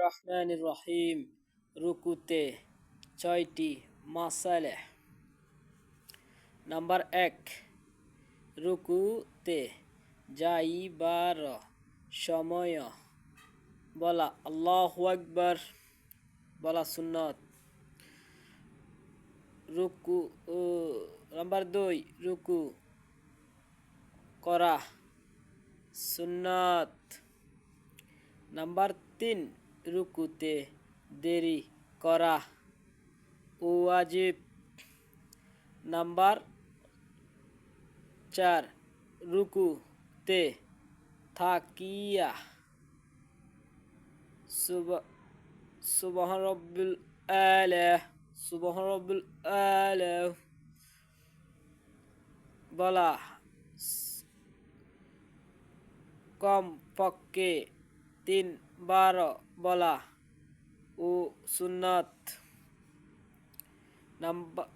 রহমানির রহিম। রুকুতে 6টি মাসালে। নাম্বার 1, রুকুতে যাইবার সময় বলা আল্লাহু আকবার, বলা সুন্নত। রুকু নাম্বার 2, রুকু করা সুন্নত। নাম্বার 3, রুকুতে দেরি করা ওয়াজিব। নাম্বার 4, রুকুতে থাকিয়া সুবহান রব্বিল আলা বলা কমপক্ষে 3 বার বলা ও সুন্নত। নাম্বার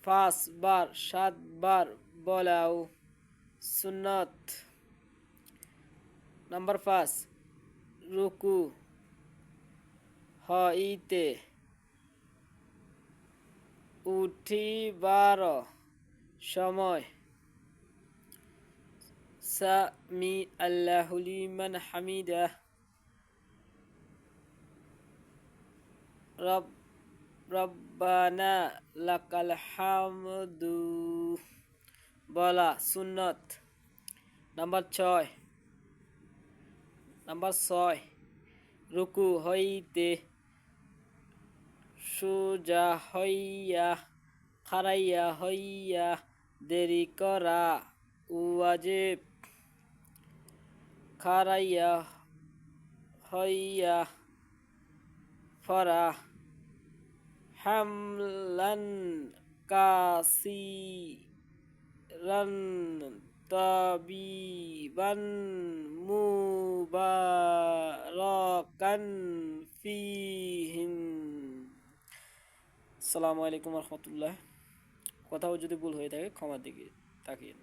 5 বার 7 বার বলাও সুন্নত। নাম্বার 5, রুকু হইতে উঠিবার সময় সামি আল্লাহু লিমান হামিদাহ, রব্বানা লাকাল হামদু বলা সুন্নত। নাম্বার 6, রুকু হইতে সোজা হইয়া খাড়াইয়া হইয়া দেরি করা ওয়াজিব। খাড়াইয়া হইয়া ফরা হামলান কাসিরান তাবিবান মুবারাকান ফিহিম। আসসালামু আলাইকুম রহমতুল্লাহ। কোথাও যদি ভুল হয়ে থাকে ক্ষমা দিকে তাকিয়ে।